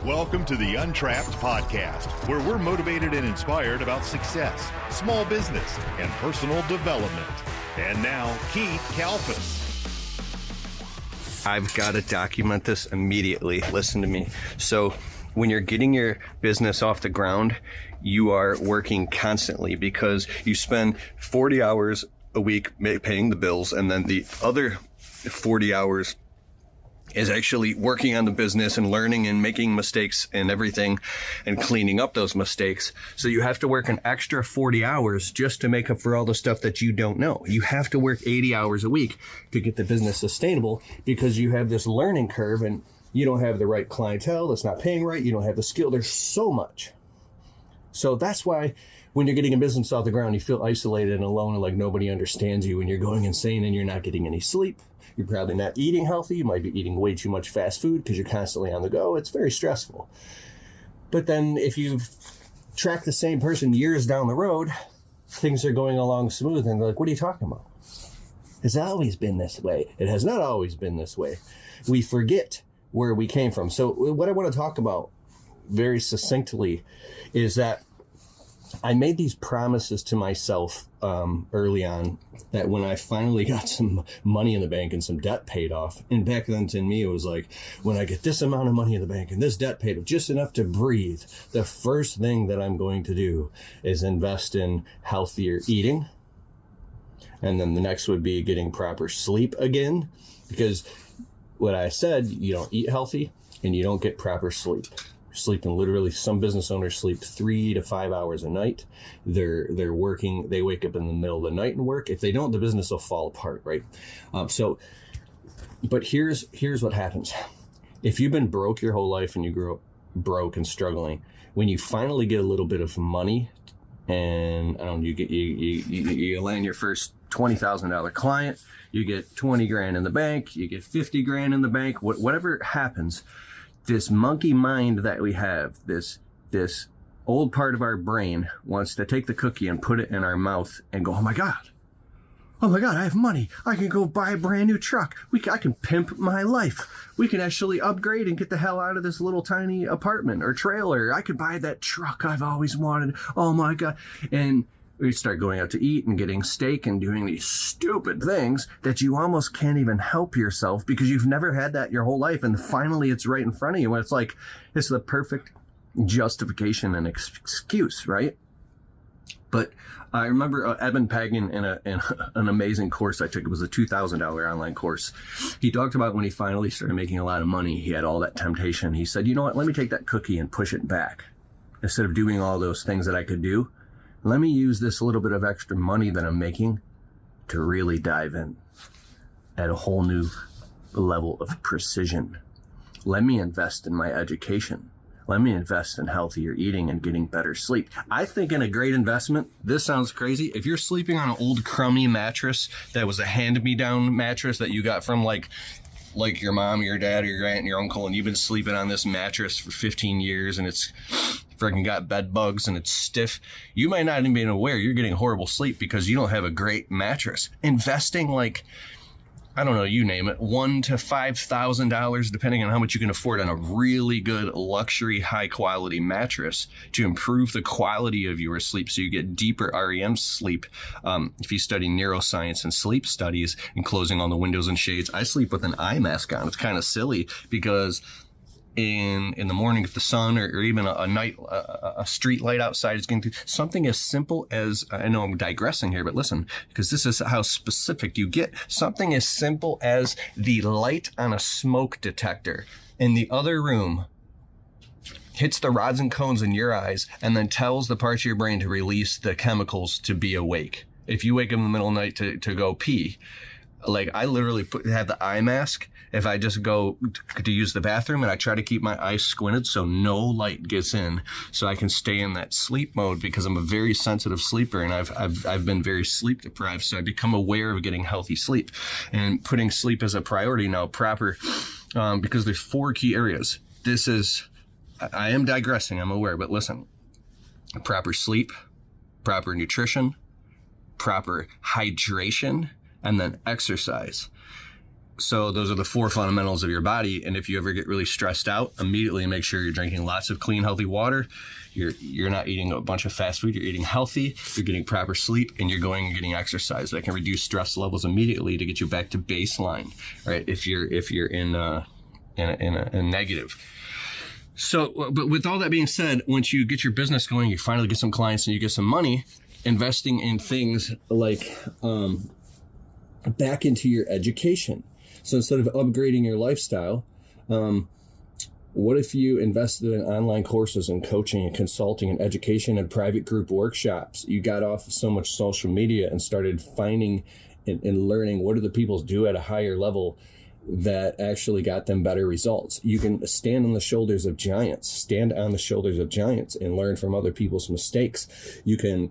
Welcome to the Untrapped podcast, where we're motivated and inspired about success, small business, and personal development. And now, Keith Kalfas. I've got to document this immediately. Listen to me. So when you're getting your business off the ground, you are working constantly because you spend 40 hours a week paying the bills, and then the other 40 hours is actually working on the business and learning and making mistakes and everything and cleaning up those mistakes. So you have to work an extra 40 hours just to make up for all the stuff that you don't know. You have to work 80 hours a week to get the business sustainable because you have this learning curve and you don't have the right clientele that's not paying right. You don't have the skill. There's so much. So that's why when you're getting a business off the ground, you feel isolated and alone and like nobody understands you, and you're going insane and you're not getting any sleep. You're probably not eating healthy. You might be eating way too much fast food because you're constantly on the go. It's very stressful. But then if you track the same person years down the road, things are going along smooth and they're like, what are you talking about? It's always been this way. It has not always been this way. We forget where we came from. So what I want to talk about very succinctly is that I made these promises to myself early on that when I finally got some money in the bank and some debt paid off, and back then to me it was like, when I get this amount of money in the bank and this debt paid off, just enough to breathe, the first thing that I'm going to do is invest in healthier eating. And then the next would be getting proper sleep again, because what I said, you don't eat healthy and you don't get proper sleep. Sleeping literally, some business owners sleep 3 to 5 hours a night. They're working, they wake up in the middle of the night and work. If they don't, the business will fall apart, right? But here's what happens. If you've been broke your whole life and you grew up broke and struggling, when you finally get a little bit of money and I don't know, you land your first $20,000 client, you get 20 grand in the bank, you get 50 grand in the bank, whatever happens, this monkey mind that we have, this old part of our brain wants to take the cookie and put it in our mouth and go, oh my God, I have money. I can go buy a brand new truck. I can pimp my life. We can actually upgrade and get the hell out of this little tiny apartment or trailer. I could buy that truck I've always wanted. Oh my God. And we start going out to eat and getting steak and doing these stupid things that you almost can't even help yourself because you've never had that your whole life. And finally it's right in front of you. And it's like, it's the perfect justification and excuse, right? But I remember Eben Pagan in an amazing course I took. It was a $2,000 online course. He talked about when he finally started making a lot of money, he had all that temptation. He said, you know what, let me take that cookie and push it back. Instead of doing all those things that I could do, let me use this little bit of extra money that I'm making to really dive in at a whole new level of precision. Let me invest in my education. Let me invest in healthier eating and getting better sleep. I think in a great investment, this sounds crazy. If you're sleeping on an old crummy mattress that was a hand-me-down mattress that you got from like your mom, your dad, or your aunt, and your uncle, and you've been sleeping on this mattress for 15 years and it's freaking got bed bugs and it's stiff, you might not even be aware you're getting horrible sleep because you don't have a great mattress. Investing like, I don't know, you name it, $1,000 to $5,000, depending on how much you can afford on a really good luxury, high quality mattress to improve the quality of your sleep so you get deeper REM sleep. If you study neuroscience and sleep studies and closing all the windows and shades, I sleep with an eye mask on. It's kind of silly because in the morning, if the sun or even a street light outside is getting through, something as simple as, I know I'm digressing here, but listen, because this is how specific you get. Something as simple as the light on a smoke detector in the other room hits the rods and cones in your eyes and then tells the parts of your brain to release the chemicals to be awake. If you wake up in the middle of the night to go pee, like I literally have the eye mask. If I just go to use the bathroom and I try to keep my eyes squinted so no light gets in, so I can stay in that sleep mode because I'm a very sensitive sleeper and I've been very sleep deprived. So I become aware of getting healthy sleep and putting sleep as a priority now, proper, because there's 4 key areas. I am digressing, I'm aware, but listen, proper sleep, proper nutrition, proper hydration, and then exercise. So those are the 4 fundamentals of your body. And if you ever get really stressed out, immediately make sure you're drinking lots of clean, healthy water. You're not eating a bunch of fast food. You're eating healthy. You're getting proper sleep, and you're going and getting exercise. That can reduce stress levels immediately to get you back to baseline, right? If you're in a negative. So, but with all that being said, once you get your business going, you finally get some clients and you get some money, investing in things like back into your education. So instead of upgrading your lifestyle, what if you invested in online courses and coaching and consulting and education and private group workshops? You got off of so much social media and started finding and learning what do the people do at a higher level that actually got them better results. You can stand on the shoulders of giants, and learn from other people's mistakes. You can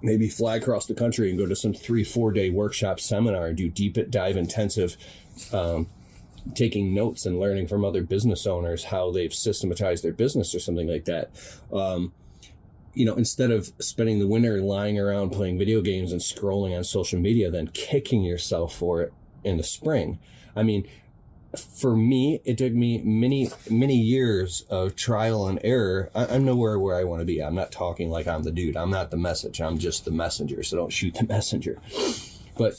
maybe fly across the country and go to some 3-4 day workshop seminar, do deep dive intensive, taking notes and learning from other business owners how they've systematized their business or something like that. Instead of spending the winter lying around playing video games and scrolling on social media, then kicking yourself for it in the spring. I mean, for me, it took me many years of trial and error. I'm nowhere where I want to be. I'm not talking like I'm the dude. I'm not the message. I'm just the messenger. So don't shoot the messenger. But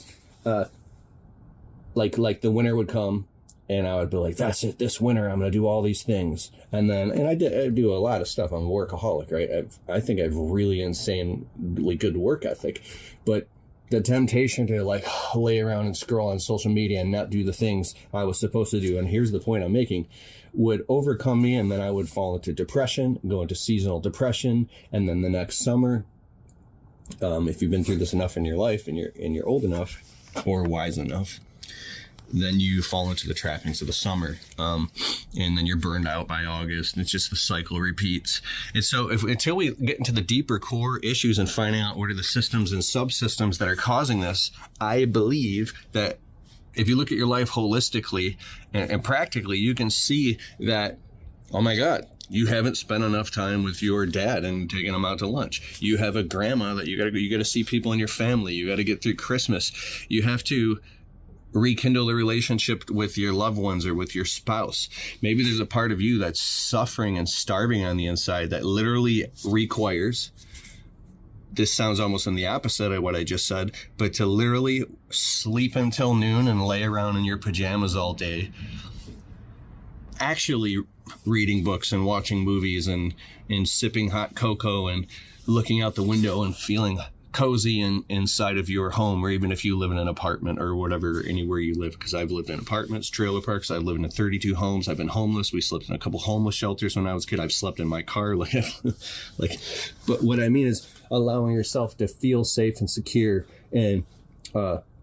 like the winter would come, and I would be like, that's it. This winter, I'm going to do all these things. And I do a lot of stuff. I'm a workaholic, right? I think I have really insanely good work ethic, but the temptation to like lay around and scroll on social media and not do the things I was supposed to do, and here's the point I'm making, would overcome me, and then I would fall into depression, go into seasonal depression, and then the next summer, if you've been through this enough in your life and you're old enough or wise enough, then you fall into the trappings of the summer, and then you're burned out by August, and it's just the cycle repeats. And so until we get into the deeper core issues and finding out what are the systems and subsystems that are causing this, I believe that if you look at your life holistically and practically, you can see that, oh my God, you haven't spent enough time with your dad and taking him out to lunch. You have a grandma that you got to see people in your family. You got to get through Christmas. You have to rekindle the relationship with your loved ones or with your spouse. Maybe there's a part of you that's suffering and starving on the inside that literally requires, this sounds almost in the opposite of what I just said, but to literally sleep until noon and lay around in your pajamas all day, actually reading books and watching movies and sipping hot cocoa and looking out the window and feeling cozy inside of your home, or even if you live in an apartment or whatever, anywhere you live, because I've lived in apartments, trailer parks, I've lived in 32 homes, I've been homeless, we slept in a couple homeless shelters when I was a kid, I've slept in my car, but what I mean is allowing yourself to feel safe and secure and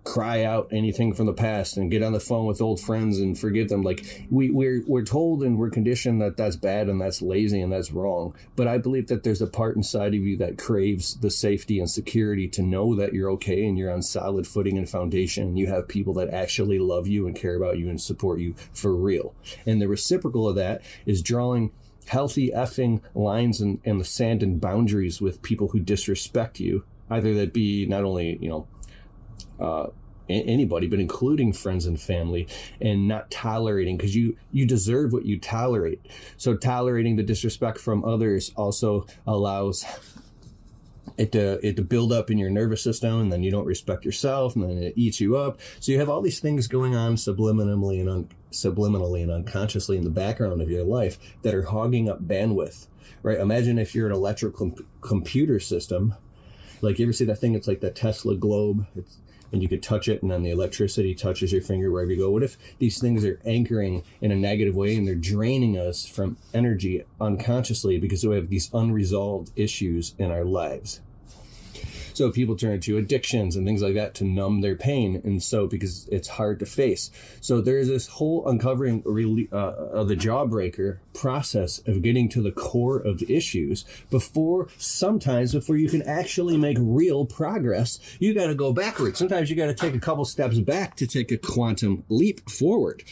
cry out anything from the past and get on the phone with old friends and forgive them. Like we're told and we're conditioned that that's bad and that's lazy and that's wrong. But I believe that there's a part inside of you that craves the safety and security to know that you're okay and you're on solid footing and foundation. And you have people that actually love you and care about you and support you for real. And the reciprocal of that is drawing healthy effing lines in the sand and boundaries with people who disrespect you. Either that be not only, anybody, but including friends and family, and not tolerating, because you deserve what you tolerate. So tolerating the disrespect from others also allows it to build up in your nervous system, and then you don't respect yourself, and then it eats you up. So you have all these things going on subliminally and unconsciously in the background of your life that are hogging up bandwidth, right? Imagine if you're an electrical computer system. Like, you ever see that thing? It's like that Tesla globe. And you could touch it, and then the electricity touches your finger wherever you go. What if these things are anchoring in a negative way, and they're draining us from energy unconsciously because we have these unresolved issues in our lives? So people turn to addictions and things like that to numb their pain, and so because it's hard to face. So there's this whole uncovering of the jawbreaker process of getting to the core of issues before you can actually make real progress. You got to go backwards. Sometimes you got to take a couple steps back to take a quantum leap forward.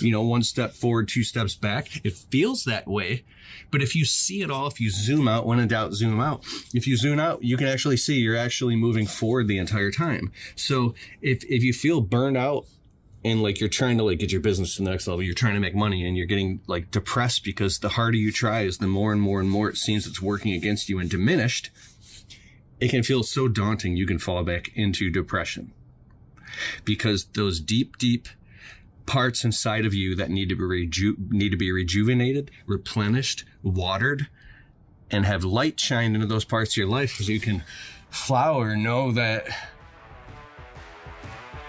1 step forward, 2 steps back. It feels that way. But if you see it all, if you zoom out, when in doubt, zoom out. If you zoom out, you can actually see you're actually moving forward the entire time. So if you feel burned out and like you're trying to like get your business to the next level, you're trying to make money, and you're getting like depressed because the harder you try is the more and more and more it seems it's working against you and diminished. It can feel so daunting you can fall back into depression, because those deep parts inside of you that need to be rejuvenated, replenished, watered, and have light shine into those parts of your life so you can flower. Know that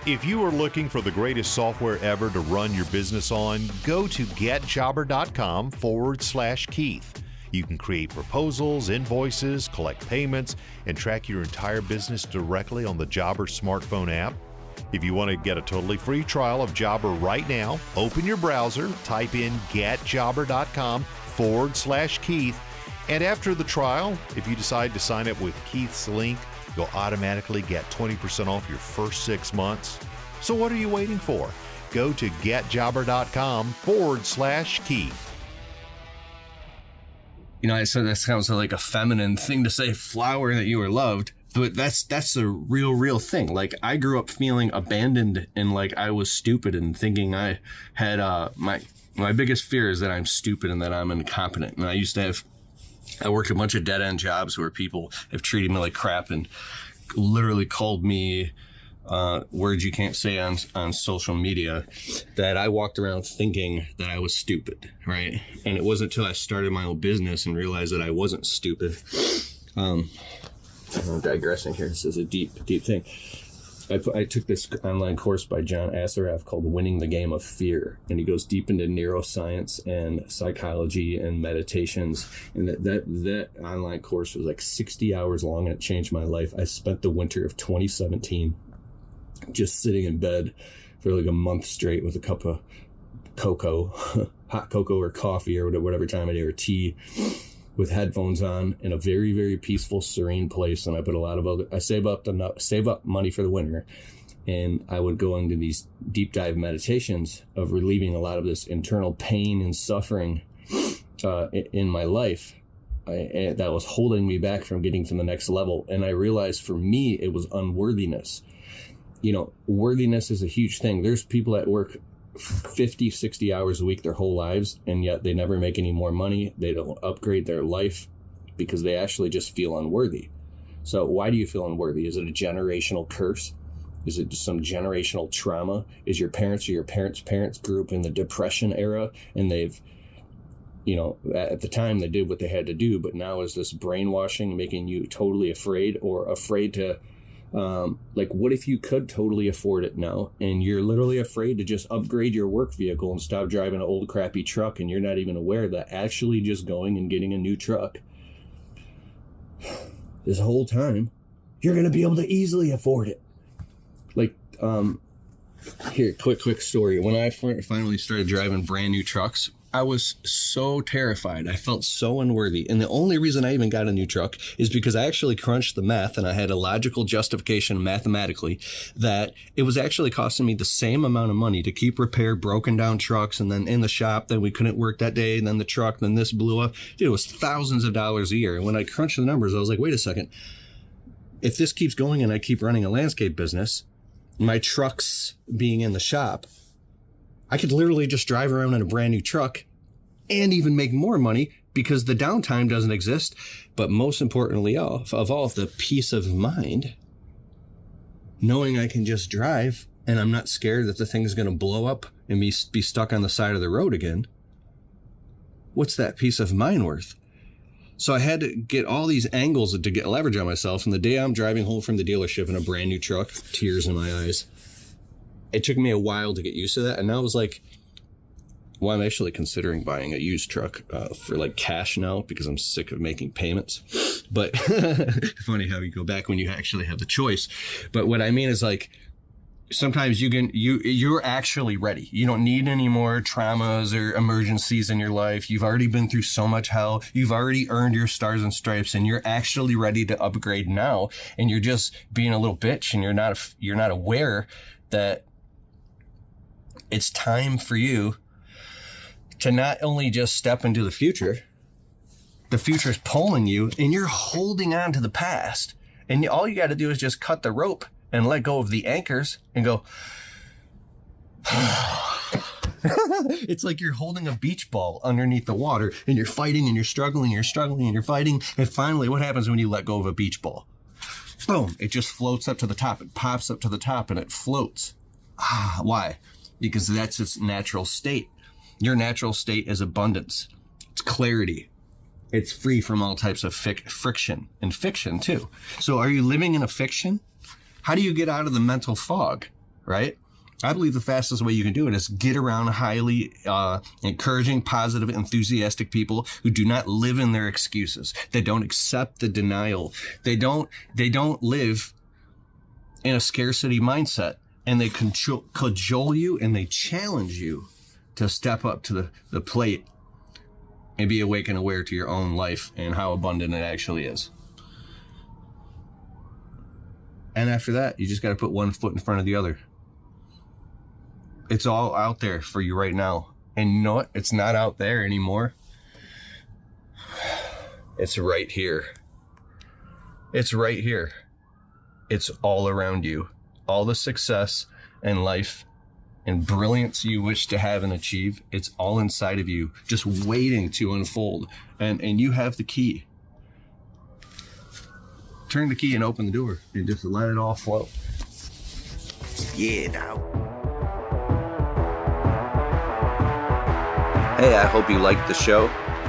if you are looking for the greatest software ever to run your business on, go to getjobber.com/Keith. You can create proposals, invoices, collect payments, and track your entire business directly on the Jobber smartphone app. If you want to get a totally free trial of Jobber right now, open your browser, type in getjobber.com/Keith, and after the trial, if you decide to sign up with Keith's link, you'll automatically get 20% off your first 6 months. So what are you waiting for? Go to getjobber.com/Keith. You know, I said that sounds like a feminine thing to say, flower that you are loved, but that's a real thing. Like, I grew up feeling abandoned and like I was stupid and thinking I had my biggest fear is that I'm stupid and that I'm incompetent. And I worked a bunch of dead-end jobs where people have treated me like crap and literally called me words you can't say on social media, that I walked around thinking that I was stupid, right? And it wasn't until I started my own business and realized that I wasn't stupid. I'm digressing here. This is a deep thing. I took this online course by John Assaraf called Winning the Game of Fear, and he goes deep into neuroscience and psychology and meditations. And that online course was like 60 hours long, and it changed my life. I spent the winter of 2017 just sitting in bed for like a month straight with a cup of cocoa, hot cocoa or coffee or whatever time of day, or tea, with headphones on, in a very, very peaceful, serene place. And I put I save up money for the winter, and I would go into these deep dive meditations of relieving a lot of this internal pain and suffering in my life that was holding me back from getting to the next level. And I realized for me, it was unworthiness. You know, worthiness is a huge thing. There's people that work 50, 60 hours a week their whole lives, and yet they never make any more money. They don't upgrade their life because they actually just feel unworthy. So why do you feel unworthy? Is it a generational curse? Is it just some generational trauma? Is your parents or your parents' parents grew up in the Depression era, and they've, you know, at the time they did what they had to do, but now is this brainwashing making you totally afraid, or afraid to like, what if you could totally afford it now, and you're literally afraid to just upgrade your work vehicle and stop driving an old crappy truck, and you're not even aware that actually just going and getting a new truck this whole time, you're going to be able to easily afford it. Like, here, quick story. When I finally started driving brand new trucks, I was so terrified. I felt so unworthy. And the only reason I even got a new truck is because I actually crunched the math, and I had a logical justification mathematically that it was actually costing me the same amount of money to keep repair broken down trucks, and then in the shop, then we couldn't work that day, and then the truck, then this blew up. Dude, it was thousands of dollars a year. And when I crunched the numbers, I was like, wait a second. If this keeps going and I keep running a landscape business, my trucks being in the shop, I could literally just drive around in a brand new truck and even make more money because the downtime doesn't exist. But most importantly of all, the peace of mind, knowing I can just drive and I'm not scared that the thing is going to blow up and be stuck on the side of the road again. What's that peace of mind worth? So I had to get all these angles to get leverage on myself. And the day I'm driving home from the dealership in a brand new truck, tears in my eyes. It took me a while to get used to that. And now I was like, well, I'm actually considering buying a used truck for like cash now because I'm sick of making payments. But funny how you go back when you actually have the choice. But what I mean is, like, sometimes you're actually ready. You don't need any more traumas or emergencies in your life. You've already been through so much hell. You've already earned your stars and stripes, and you're actually ready to upgrade now. And you're just being a little bitch, and you're not aware that it's time for you to not only just step into the future's pulling you, and you're holding on to the past. And all you got to do is just cut the rope and let go of the anchors and go, It's like you're holding a beach ball underneath the water and you're fighting and you're struggling, and you're fighting. And finally, what happens when you let go of a beach ball? Boom, it just floats up to the top. It pops up to the top and it floats. Why? Because that's its natural state. Your natural state is abundance. It's clarity. It's free from all types of friction and fiction too. So are you living in a fiction? How do you get out of the mental fog, right? I believe the fastest way you can do it is get around highly encouraging, positive, enthusiastic people who do not live in their excuses. They don't accept the denial. They don't live in a scarcity mindset, and they cajole you and they challenge you to step up to the plate and be awake and aware to your own life and how abundant it actually is. And after that, you just got to put one foot in front of the other. It's all out there for you right now. And you know what? It's not out there anymore. It's right here. It's right here. It's all around you. All the success and life and brilliance you wish to have and achieve, it's all inside of you, just waiting to unfold. And you have the key. Turn the key and open the door and just let it all flow. Yeah, now. Hey, I hope you liked the show.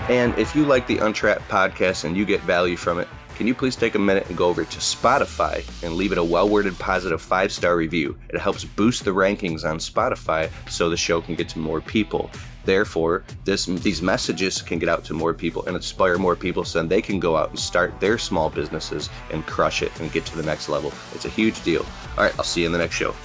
And if you like the Untrapped podcast and you get value from it, can you please take a minute and go over to Spotify and leave it a well-worded positive 5-star review? It helps boost the rankings on Spotify so the show can get to more people. Therefore, these messages can get out to more people and inspire more people so then they can go out and start their small businesses and crush it and get to the next level. It's a huge deal. All right, I'll see you in the next show.